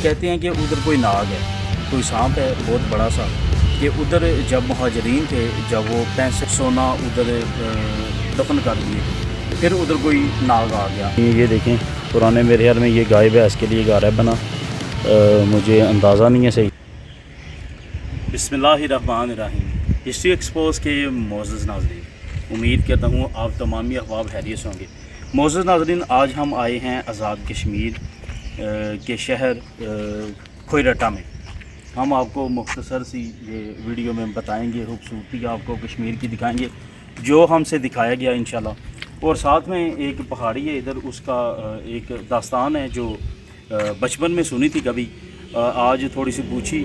کہتے ہیں کہ ادھر کوئی ناگ ہے، کوئی سانپ ہے بہت بڑا سا، کہ ادھر جب مہاجرین تھے، جب وہ پیسے سونا ادھر دفن کر دیے، پھر ادھر کوئی ناگ آ گیا۔ یہ دیکھیں پرانے میرے خیال میں یہ غائب ہے، اس کے لیے غار ہے بنا، مجھے اندازہ نہیں ہے صحیح۔ بسم اللہ الرحمن الرحیم۔ ہسٹری ایکسپوز کے معزز ناظرین، امید کرتا ہوں آپ تمامی احباب خیریت سے ہوں گے۔ معزز ناظرین، آج ہم آئے ہیں آزاد کشمیر کے شہر کھوئیرٹا میں۔ ہم آپ کو مختصر سی یہ ویڈیو میں بتائیں گے، خوبصورتی آپ کو کشمیر کی دکھائیں گے جو ہم سے دکھایا گیا انشاءاللہ۔ اور ساتھ میں ایک پہاڑی ہے ادھر، اس کا ایک داستان ہے جو بچپن میں سنی تھی کبھی، آج تھوڑی سی پوچھی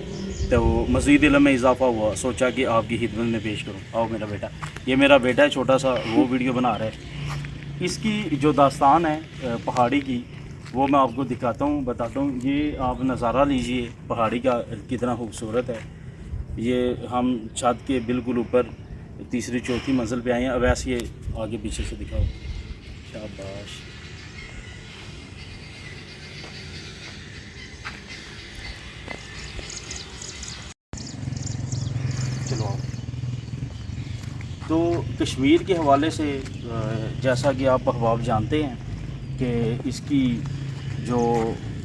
تو مزید علم میں اضافہ ہوا، سوچا کہ آپ کی خدمت میں پیش کروں۔ آؤ میرا بیٹا، یہ میرا بیٹا ہے چھوٹا سا، وہ ویڈیو بنا رہا ہے۔ اس کی جو داستان ہے پہاڑی کی، وہ میں آپ کو دکھاتا ہوں، بتاتا ہوں۔ یہ آپ نظارہ لیجئے پہاڑی کا کتنا خوبصورت ہے۔ یہ ہم چھت کے بالکل اوپر تیسری چوتھی منزل پہ آئے ہیں۔ اب ایسے یہ آگے پیچھے سے دکھاؤ، شاباش۔ چلو تو کشمیر کے حوالے سے جیسا کہ آپ احباب جانتے ہیں کہ اس کی جو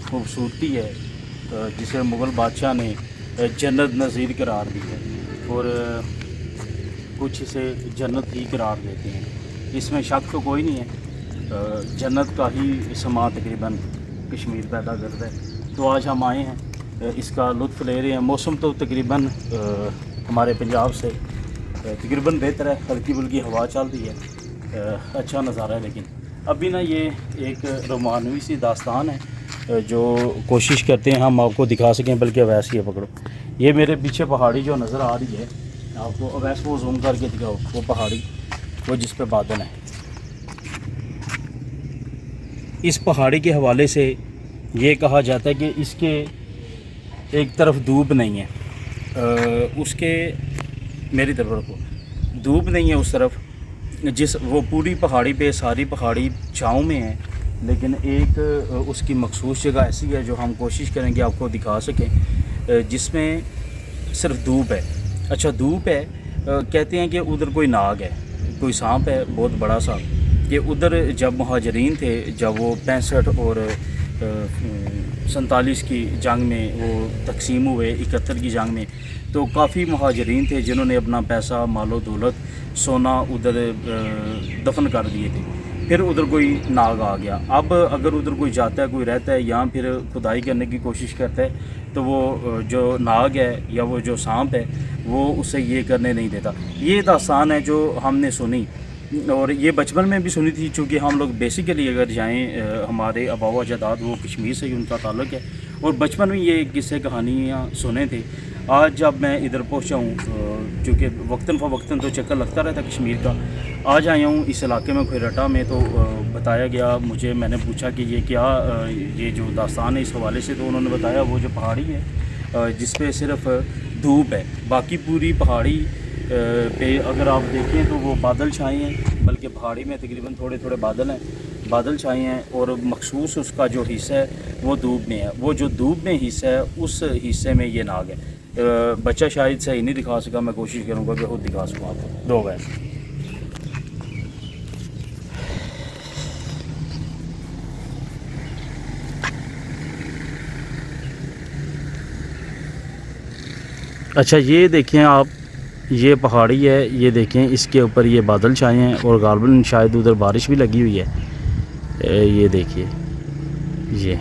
خوبصورتی ہے، جسے مغل بادشاہ نے جنت نظیر قرار دی ہے، اور کچھ اسے جنت ہی قرار دیتے ہیں، اس میں شک تو کوئی نہیں ہے۔ جنت کا ہی سما تقریباً کشمیر پیدا کرتا ہے۔ تو آج ہم آئے ہیں، اس کا لطف لے رہے ہیں۔ موسم تو تقریباً ہمارے پنجاب سے تقریباً بہتر ہے، ہلکی پھلکی ہوا چل رہی ہے، اچھا نظارہ ہے۔ لیکن ابھی نا یہ ایک رومانوی سی داستان ہے جو کوشش کرتے ہیں ہم آپ کو دکھا سکیں، بلکہ ویسے ہی پکڑو۔ یہ میرے پیچھے پہاڑی جو نظر آ رہی ہے آپ کو، ویسے وہ زوم کر کے دکھاؤ، وہ پہاڑی وہ جس پہ بادل ہیں۔ اس پہاڑی کے حوالے سے یہ کہا جاتا ہے کہ اس کے ایک طرف دھوپ نہیں ہے، اس کے میری طرف رکھو، دھوپ نہیں ہے اس طرف، جس وہ پوری پہاڑی پہ ساری پہاڑی چھاؤں میں ہے، لیکن ایک اس کی مخصوص جگہ ایسی ہے جو ہم کوشش کریں کہ آپ کو دکھا سکیں، جس میں صرف دھوپ ہے۔ اچھا دھوپ ہے، کہتے ہیں کہ ادھر کوئی ناگ ہے، کوئی سانپ ہے بہت بڑا سا، کہ ادھر جب مہاجرین تھے، جب وہ 65 اور 47 کی جنگ میں وہ تقسیم ہوئے، 71 کی جنگ میں، تو کافی مہاجرین تھے جنہوں نے اپنا پیسہ، مال و دولت، سونا ادھر دفن کر دیے تھے، پھر ادھر کوئی ناگ آ گیا۔ اب اگر ادھر کوئی جاتا ہے، کوئی رہتا ہے یا پھر کھدائی کرنے کی کوشش کرتا ہے، تو وہ جو ناگ ہے یا وہ جو سانپ ہے وہ اسے یہ کرنے نہیں دیتا۔ یہ داستان ہے جو ہم نے سنی، اور یہ بچپن میں بھی سنی تھی، چونکہ ہم لوگ بیسیکلی اگر جائیں، ہمارے آبا و اجداد وہ کشمیر سے ہی ان کا تعلق ہے، اور بچپن میں یہ قصے کہانیاں سنے تھے۔ آج جب میں ادھر پہنچا ہوں، چونکہ وقتاً فوقتاً تو چکر لگتا رہتا کشمیر کا، آج آیا ہوں اس علاقے میں کھوئیرٹا میں، تو بتایا گیا مجھے، میں نے پوچھا کہ یہ کیا یہ جو داستان ہے اس حوالے سے، تو انہوں نے بتایا وہ جو پہاڑی ہے جس پہ صرف دھوپ ہے، باقی پوری پہاڑی پہ اگر آپ دیکھیں تو وہ بادل چھائے ہیں، بلکہ پہاڑی میں تقریباً تھوڑے تھوڑے بادل چھائے ہیں، اور مخصوص اس کا جو حصہ ہے وہ دھوپ میں ہے۔ وہ جو دھوپ میں حصہ ہے اس حصے میں یہ ناگ ہے۔ بچہ شاید صحیح نہیں دکھا سکا، میں کوشش کروں گا کہ خود دکھا سکوں آپ کو۔ دو ویسے اچھا یہ دیکھیں آپ، یہ پہاڑی ہے، یہ دیکھیں اس کے اوپر یہ بادل چھائے ہیں، اور غالباً شاید ادھر بارش بھی لگی ہوئی ہے۔ یہ دیکھیے یہ،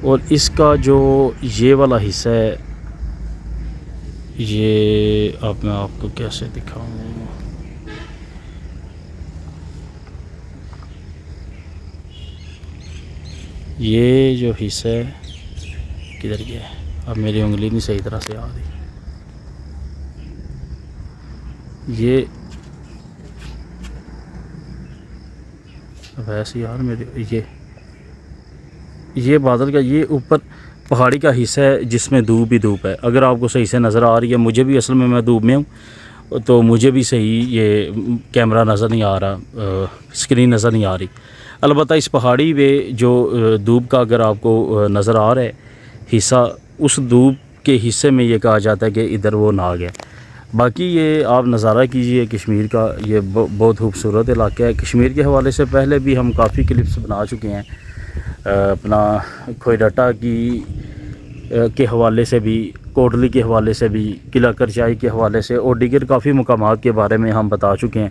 اور اس کا جو یہ والا حصہ ہے، یہ اب میں آپ کو کیسے دکھاؤں، یہ جو حصہ ہے کدھر گیا ہے، اب میری انگلی نہیں صحیح طرح سے آ رہی، یہ ویسے یار میرے یہ بادل کا یہ اوپر پہاڑی کا حصہ ہے جس میں دھوپ ہی دھوپ ہے۔ اگر آپ کو صحیح سے نظر آ رہی ہے، مجھے بھی اصل میں دھوپ میں ہوں تو مجھے بھی صحیح یہ کیمرہ نظر نہیں آ رہا، اسکرین نظر نہیں آ رہی۔ البتہ اس پہاڑی پہ جو دھوپ کا اگر آپ کو نظر آ رہا ہے حصہ، اس دھوپ کے حصے میں یہ کہا جاتا ہے کہ ادھر وہ ناگ ہے۔ باقی یہ آپ نظارہ کیجئے کشمیر کا، یہ بہت خوبصورت علاقہ ہے۔ کشمیر کے حوالے سے پہلے بھی ہم کافی کلپس بنا چکے ہیں، اپنا کھوئی ڈٹا کے حوالے سے بھی، کوٹلی کے حوالے سے بھی، قلعہ کرچائی کے حوالے سے، اور دیگر کافی مقامات کے بارے میں ہم بتا چکے ہیں۔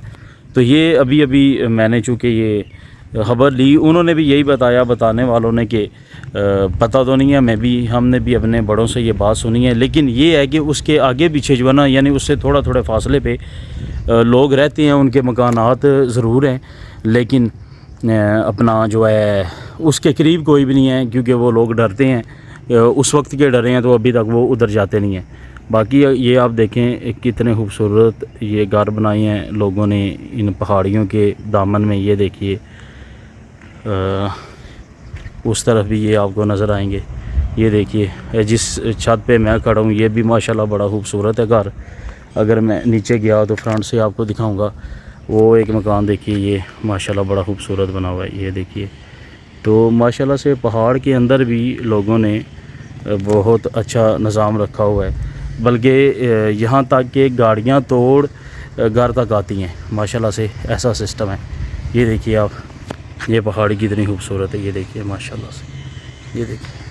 تو یہ ابھی میں نے چونکہ یہ خبر لی، انہوں نے بھی یہی بتایا، بتانے والوں نے، کہ پتہ تو نہیں ہے، ہم نے بھی اپنے بڑوں سے یہ بات سنی ہے، لیکن یہ ہے کہ اس کے آگے پیچھے جو ہے نا، یعنی اس سے تھوڑے فاصلے پہ لوگ رہتے ہیں، ان کے مکانات ضرور ہیں، لیکن اپنا جو ہے اس کے قریب کوئی بھی نہیں ہے، کیونکہ وہ لوگ ڈرتے ہیں، اس وقت کے ڈرے ہیں، تو ابھی تک وہ ادھر جاتے نہیں ہیں۔ باقی یہ آپ دیکھیں کتنے خوبصورت یہ گھر بنائے ہیں لوگوں نے ان پہاڑیوں کے دامن میں۔ یہ دیکھیے اس طرف بھی یہ آپ کو نظر آئیں گے۔ یہ دیکھیے جس چھت پہ میں کھڑا ہوں، یہ بھی ماشاءاللہ بڑا خوبصورت ہے گھر۔ اگر میں نیچے گیا تو فرنٹ سے آپ کو دکھاؤں گا، وہ ایک مکان دیکھیے، یہ ماشاءاللہ بڑا خوبصورت بنا ہوا ہے۔ یہ دیکھیے، تو ماشاءاللہ سے پہاڑ کے اندر بھی لوگوں نے بہت اچھا نظام رکھا ہوا ہے، بلکہ یہاں تک کہ گاڑیاں توڑ گھر تک آتی ہیں، ماشاءاللہ سے ایسا سسٹم ہے۔ یہ دیکھیے آپ، یہ پہاڑی کتنی خوبصورت ہے، یہ دیکھیے ماشاءاللہ سے، یہ دیکھیے۔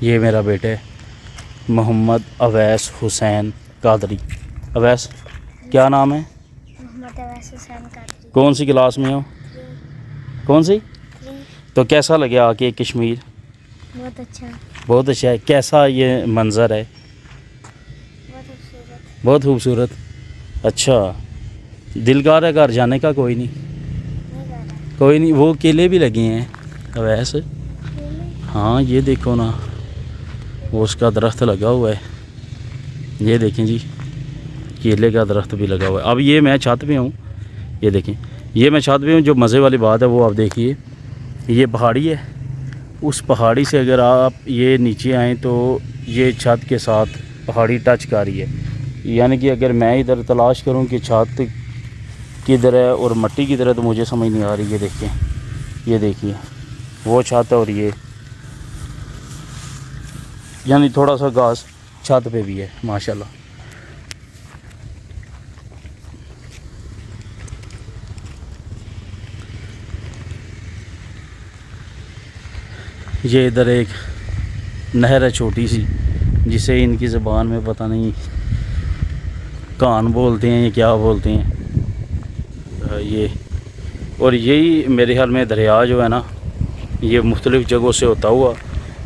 یہ میرا بیٹا ہے محمد اویس حسین قادری۔ اویس کیا نام ہے؟ محمد اویس حسین قادری۔ کون سی کلاس میں ہو؟ کون سی؟ تو کیسا لگے آ کے کشمیر؟ بہت اچھا، بہت اچھا ہے۔ کیسا یہ منظر ہے؟ بہت خوبصورت، بہت خوبصورت۔ اچھا، دل کار ہے گھر جانے کا؟ کوئی نہیں، نہیں کر رہا کوئی نہیں، وہ کیلے بھی لگے ہیں اویس۔ ہاں یہ دیکھو نا، وہ اس کا درخت لگا ہوا ہے، یہ دیکھیں جی، کیلے کا درخت بھی لگا ہوا ہے۔ اب یہ میں چھت پہ ہوں، یہ دیکھیں، یہ میں چھت پہ ہوں۔ جو مزے والی بات ہے وہ آپ دیکھیے، یہ پہاڑی ہے، اس پہاڑی سے اگر آپ یہ نیچے آئیں تو یہ چھت کے ساتھ پہاڑی ٹچ کر رہی ہے، یعنی کہ اگر میں ادھر تلاش کروں کہ چھت کدھر ہے اور مٹی کدھر ہے تو مجھے سمجھ نہیں آ رہی۔ یہ دیکھیں، یہ دیکھیے وہ چھت ہے، اور یہ یعنی تھوڑا سا گھاس چھت پہ بھی ہے ماشاءاللہ۔ یہ ادھر ایک نہر ہے چھوٹی سی، جسے ان کی زبان میں پتہ نہیں کان بولتے ہیں یا کیا بولتے ہیں یہ، اور یہی میرے خیال میں دریا جو ہے نا، یہ مختلف جگہوں سے ہوتا ہوا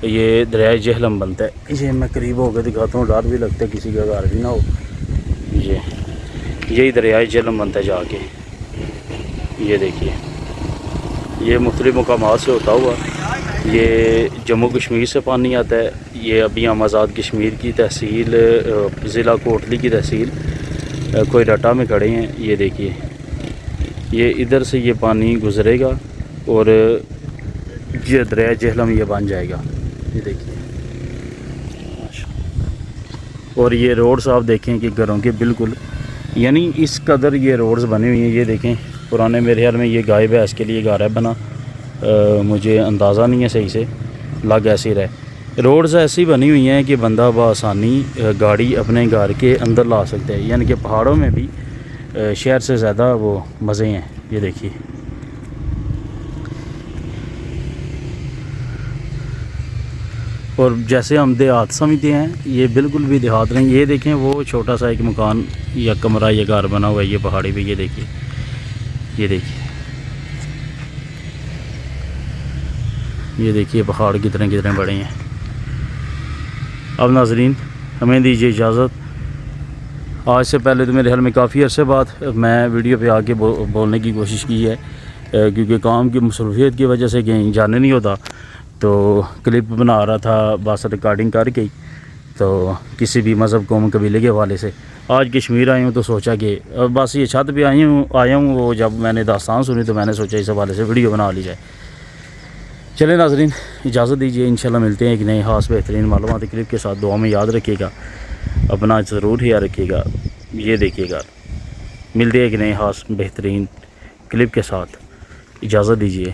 یہ دریائے جہلم بنتا ہے۔ یہ میں قریب ہو کے دکھاتا ہوں، ڈر بھی لگتا ہے کسی کا گھر بھی نہ ہو۔ یہی دریائے جہلم بنتا ہے جا کے، یہ دیکھیے، یہ مختلف مقامات سے ہوتا ہوا یہ جموں کشمیر سے پانی آتا ہے۔ یہ ابھی ہم آزاد کشمیر کی تحصیل ضلع کوٹلی کی تحصیل کھوئی ڈٹا میں کھڑے ہیں۔ یہ دیکھیے، یہ ادھر سے یہ پانی گزرے گا اور یہ دریائے جہلم یہ بن جائے گا۔ یہ دیکھیے، اور یہ روڈز آپ دیکھیں کہ گھروں کے بالکل، یعنی اس قدر یہ روڈز بنی ہوئی ہیں۔ یہ دیکھیں، پرانے میرے خیال میں یہ گائے بھینس کے لیے گھر ہے بنا، مجھے اندازہ نہیں ہے صحیح سے، لگ ایسے رہے۔ روڈز ایسی بنی ہوئی ہیں کہ بندہ بآسانی گاڑی اپنے گھر کے اندر لا سکتا ہے، یعنی کہ پہاڑوں میں بھی شہر سے زیادہ وہ مزے ہیں۔ یہ دیکھیے، اور جیسے ہم دیہات سمجھتے ہیں، یہ بالکل بھی دیہات نہیں۔ یہ دیکھیں، وہ چھوٹا سا ایک مکان یا کمرہ یہ گھر بنا ہوا ہے یہ پہاڑی پہ۔ یہ دیکھیے، یہ دیکھیے، یہ دیکھیے پہاڑ کتنے بڑے ہیں۔ اب ناظرین ہمیں دیجیے اجازت۔ آج سے پہلے تو میرے خیال میں کافی عرصے بعد میں ویڈیو پہ آ کے بولنے کی کوشش کی ہے، کیونکہ کام کی مصروفیت کی وجہ سے کہیں جانے نہیں ہوتا، تو کلپ بنا رہا تھا بس ریکارڈنگ کر کے، تو کسی بھی مذہب قوم قبیلے کے حوالے سے۔ آج کشمیر آئی ہوں تو سوچا کہ بس یہ چھت پہ آیا ہوں، وہ جب میں نے داستان سنی تو میں نے سوچا اس حوالے سے ویڈیو بنا لی جائے۔ چلیں ناظرین، اجازت دیجیے، انشاءاللہ ملتے ہیں ایک نئے خاص بہترین معلوماتی کلپ کے ساتھ۔ دعا میں یاد رکھیے گا۔ اپنا ضرور خیال رکھیے گا. یہ دیکھیے گا. ملتے ہیں ایک نئے خاص بہترین کلپ کے ساتھ. اجازت دیجیے.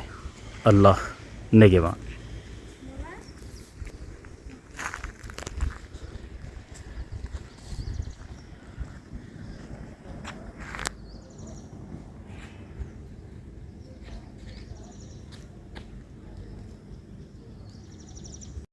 اللہ نگہبان.